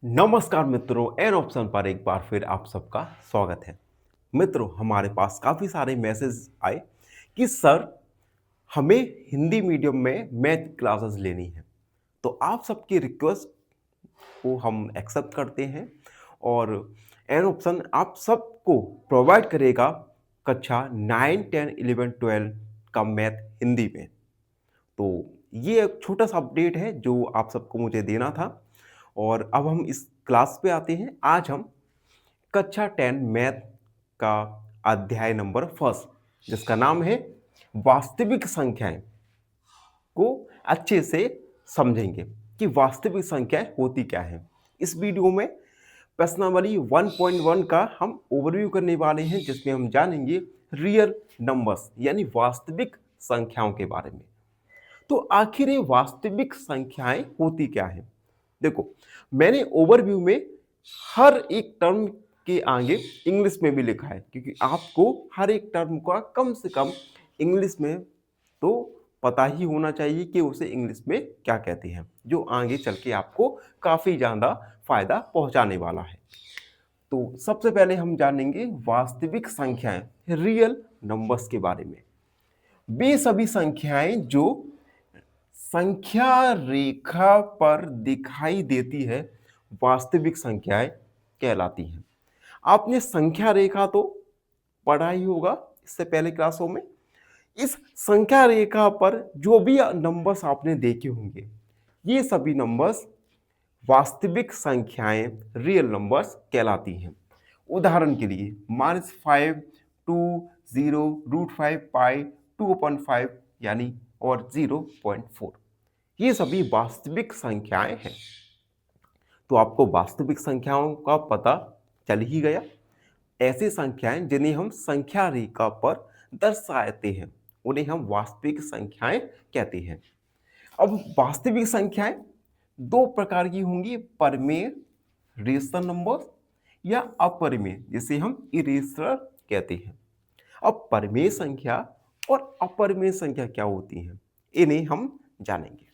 नमस्कार मित्रों, an option पर एक बार फिर आप सबका स्वागत है। मित्रों, हमारे पास काफ़ी सारे मैसेज आए कि सर हमें हिंदी मीडियम में मैथ क्लासेस लेनी है। तो आप सबकी रिक्वेस्ट को हम एक्सेप्ट करते हैं और एन ऑप्शन आप सबको प्रोवाइड करेगा कक्षा 9, 10, 11, 12 का मैथ हिंदी में। तो ये एक छोटा-सा अपडेट है जो आप सबको मुझे देना था और अब हम इस क्लास पे आते हैं। आज हम कक्षा 10 मैथ का अध्याय नंबर फर्स्ट जिसका नाम है वास्तविक संख्याएँ को अच्छे से समझेंगे कि वास्तविक संख्याएँ होती क्या हैं। इस वीडियो में प्रश्नावली 1.1 का हम ओवरव्यू करने वाले हैं जिसमें हम जानेंगे रियल नंबर्स यानी वास्तविक संख्याओं के बारे में। तो आखिर ये वास्तविक संख्याएं होती क्या हैं? देखो, मैंने ओवरव्यू में हर एक टर्म के आगे इंग्लिश में भी लिखा है क्योंकि आपको हर एक टर्म का कम से कम इंग्लिश में तो पता ही होना चाहिए कि उसे इंग्लिश में क्या कहते हैं, जो आगे चल के आपको काफ़ी ज़्यादा फायदा पहुंचाने वाला है। तो सबसे पहले हम जानेंगे वास्तविक संख्याएं, रियल नंबर्स के बारे में। वे सभी संख्याएं जो संख्या रेखा पर दिखाई देती है वास्तविक संख्याएं कहलाती हैं। आपने संख्या रेखा तो पढ़ा ही होगा इससे पहले क्लासों में। इस संख्या रेखा पर जो भी नंबर्स आपने देखे होंगे, ये सभी नंबर्स वास्तविक संख्याएं रियल नंबर्स कहलाती हैं। उदाहरण के लिए -5, 2, 0, √5, पाई, 2/5 यानी और 0.4, ये सभी वास्तविक संख्याएं हैं। तो आपको वास्तविक संख्याओं का पता चल ही गया। ऐसी संख्याएं जिन्हें हम संख्या रेखा पर दर्शाते हैं उन्हें हम वास्तविक संख्याएं कहते हैं। अब वास्तविक संख्याएं दो प्रकार की होंगी, परमेय रेशनल नंबर या अपरिमेय जिसे हम इरेशनल कहते हैं। अब परमेय संख्या और अपरिमेय संख्या क्या होती हैं, इन्हें हम जानेंगे।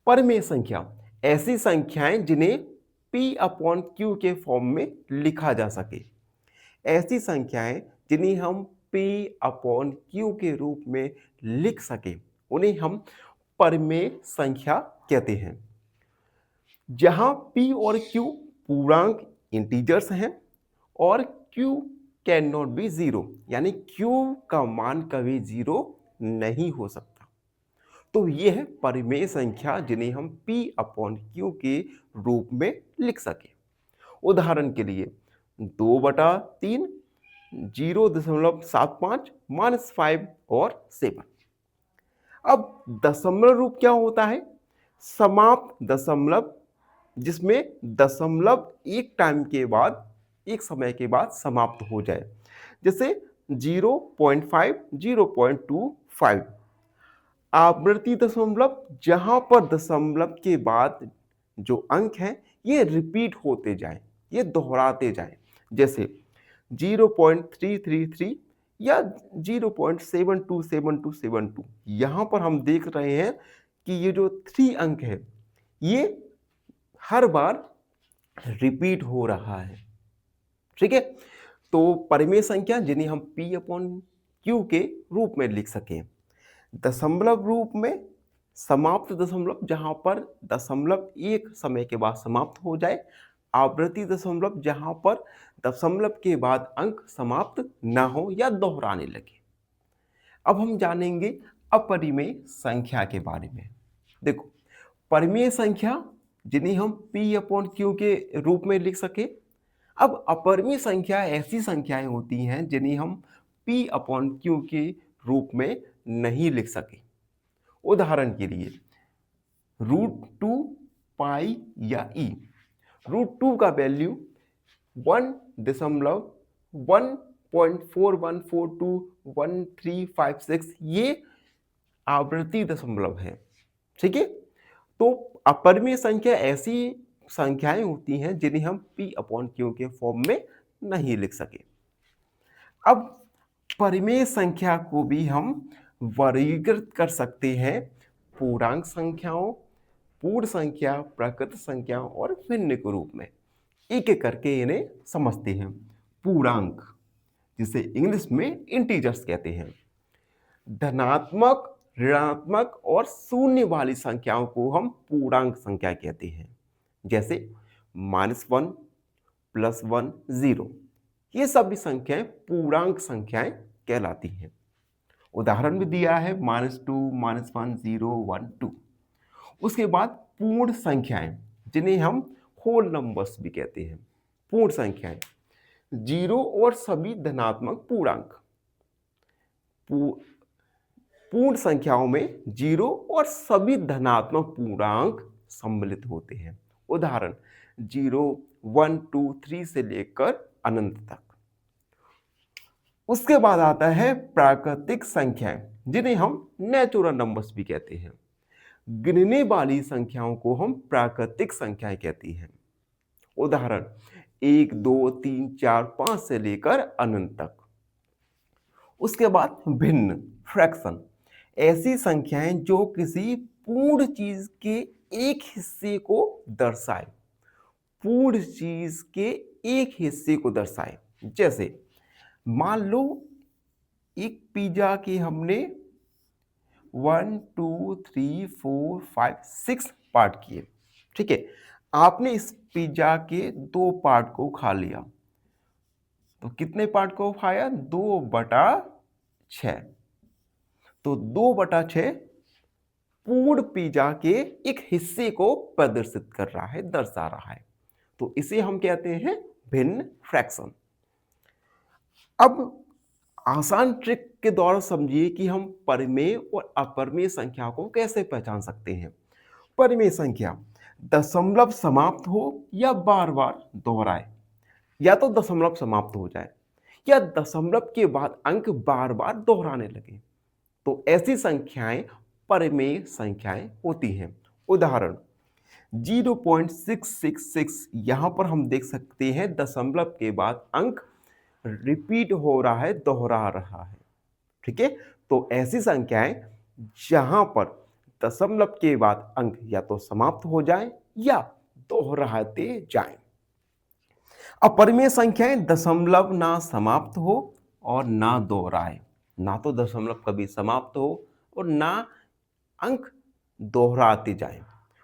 परमेय संख्या ऐसी संख्याएं जिन्हें P/Q के फॉर्म में लिखा जा सके। ऐसी संख्याएं जिन्हें हम P/Q के रूप में लिख सके उन्हें हम परमेय संख्या कहते हैं। जहां P और Q पूर्णांक इंटीजर्स हैं और Q can not be zero यानी Q का मान कभी जीरो नहीं हो सकता। तो ये है परिमेय संख्या जिन्हें हम P/Q के रूप में लिख सके। उदाहरण के लिए 2/3, 0.75, -5 और 7। अब दशमलव रूप क्या होता है? समाप्त दशमलव, जिसमें दशमलव एक टाइम के बाद, एक समय के बाद समाप्त हो जाए, जैसे 0.5, 0.25। आवृत्ति दशमलव जहां पर दशमलव के बाद जो अंक हैं ये रिपीट होते जाएं, ये दोहराते जाएं, जैसे 0.333 या 0.727272। यहां पर हम देख रहे हैं कि ये जो 3 अंक है ये हर बार रिपीट हो रहा है। ठीक है, तो परिमेय संख्या जिन्हें हम P/Q के रूप में लिख सकें। दशमलव रूप में समाप्त दशमलव जहां पर दशमलव एक समय के बाद समाप्त हो जाए। आवृत्ति दशमलव जहां पर दशमलव के बाद अंक समाप्त ना हो या दोहराने लगे। अब हम जानेंगे अपरिमेय संख्या के बारे में। देखो, परिमेय संख्या जिन्हें हम P/Q के रूप में लिख सके। अब अपरिमेय संख्या ऐसी संख्याएं होती हैं जिन्हें हम P/Q के रूप में नहीं लिख सके। उदाहरण के लिए √2, पाई या ई। √2 का वैल्यू 1.141421356 ये आवृत्ति दशमलव है। ठीक है, तो अपरिमेय संख्या ऐसी संख्याएं होती हैं जिन्हें हम P/Q के फॉर्म में नहीं लिख सके। अब परिमेय संख्या को भी हम वर्गीकृत कर सकते हैं पूर्णांक संख्याओं, पूर्ण संख्या, प्राकृतिक संख्या और भिन्न के रूप में एक एक करके इन्हें समझते हैं। पूर्णांक, जिसे इंग्लिश में इंटीजर्स कहते हैं। धनात्मक, ऋणात्मक और शून्य वाली संख्याओं को हम पूर्णांक संख्या कहते हैं, जैसे -1, +1, 0। ये सभी संख्याएं पूर्णांक संख्याएं कहलाती हैं। उदाहरण भी दिया है -2, -1, 0, 1, 2। उसके बाद पूर्ण संख्याएं, जिन्हें हम होल नंबर्स भी कहते हैं। पूर्ण संख्याएं 0 और सभी धनात्मक पूर्णांक। पूर्ण संख्याओं में 0 और सभी धनात्मक पूर्णांक सम्मिलित होते हैं। उदाहरण 0, 1, 2, 3 से लेकर अनंत तक। उसके बाद आता है प्राकृतिक संख्याएं, जिन्हें हम नेचुरल नंबर्स भी कहते हैं। गिनने वाली संख्याओं को हम प्राकृतिक संख्याएं कहती हैं। उदाहरण 1, 2, 3, 4, 5 से लेकर अनंत तक। उसके बाद भिन्न, फ्रैक्शन, ऐसी संख्याएं जो किसी पूर्ण चीज के एक हिस्से को दर्शाए। पूर्ण चीज के एक हिस्से को दर्शाए। जैसे मान लो एक पिज्जा के हमने 1, 2, 3, 4, 5, 6 पार्ट किए। ठीक है, आपने इस पिज्जा के 2 पार्ट को खा लिया। तो कितने पार्ट को खाया? 2/6। तो 2/6 पूर्ण पिज्जा के एक हिस्से को प्रदर्शित कर रहा है, दर्शा रहा है। तो इसे हम कहते हैं भिन्न, फ्रैक्शन। अब आसान ट्रिक के द्वारा समझिए कि हम परिमेय और अपरिमेय संख्या को कैसे पहचान सकते हैं। परिमेय संख्या दशमलव समाप्त हो या बार बार दोहराए, या तो दशमलव समाप्त हो जाए या दशमलव के बाद अंक बार बार दोहराने लगे, तो ऐसी संख्याएं परिमेय संख्याएं होती हैं। उदाहरण 0.666, यहां पर हम देख सकते हैं दशमलव के बाद अंक रिपीट हो रहा है, दोहरा रहा है। ठीक है, तो ऐसी संख्याएं जहां पर दशमलव के बाद अंक या तो समाप्त हो जाए या दोहराते जाएं। अपरिमेय संख्याएं दशमलव ना समाप्त हो और ना दोहराए, ना तो दशमलव कभी समाप्त हो और ना अंक दोहराते जाएं।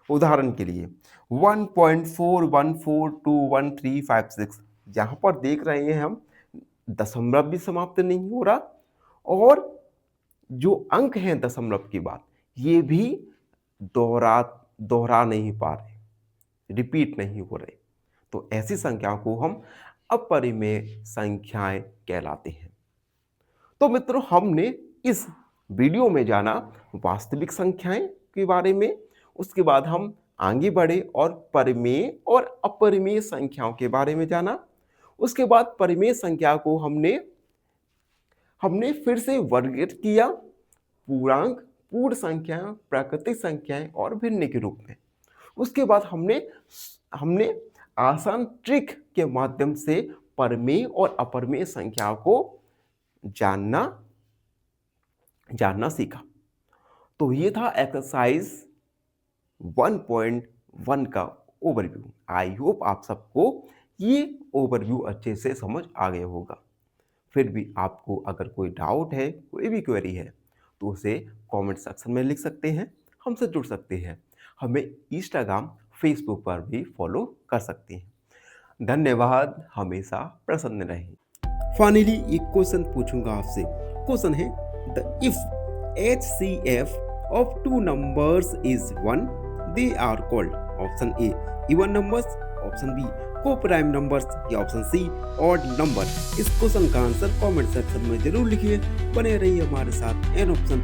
उदाहरण के लिए 1.41421356, यहां पर देख रहे हैं हम दशमलव भी समाप्त नहीं हो रहा और जो अंक हैं दशमलव के बाद ये भी दोहरा नहीं पा रहे, रिपीट नहीं हो रहे। तो ऐसी संख्याओं को हम अपरिमेय संख्याएं कहलाते हैं। तो मित्रों, हमने इस वीडियो में जाना वास्तविक संख्याएं के बारे में। उसके बाद हम आगे बढ़े और परिमेय और अपरिमेय संख्याओं के बारे में जाना। उसके बाद परिमेय संख्या को हमने फिर से वर्गीकृत किया पूर्णांक, पूर्ण संख्याएं, प्राकृतिक संख्याएं और भिन्न के रूप में। उसके बाद हमने आसान ट्रिक के माध्यम से परिमेय और अपरिमेय संख्याओं को जानना सीखा। तो ये था एक्सरसाइज 1.1 का ओवरव्यू। आई होप आप सबको ये ओवरव्यू अच्छे से समझ आ गया होगा। फिर भी आपको अगर कोई डाउट है, कोई भी क्वेरी है, तो उसे कमेंट सेक्शन में लिख सकते हैं, हमसे जुड़ सकते हैं। हमें इंस्टाग्राम, फेसबुक पर भी फॉलो कर सकते हैं। धन्यवाद, हमेशा प्रसन्न रहें। फाइनली एक क्वेश्चन पूछूंगा आपसे। क्वेश्चन है if HCF of two numbers is 1, they are called option A even numbers, option B coprime numbers या ऑप्शन सी ऑड नंबर। इस क्वेश्चन का आंसर कमेंट सेक्शन में जरूर लिखिए। बने रहिए हमारे साथ एन ऑप्शन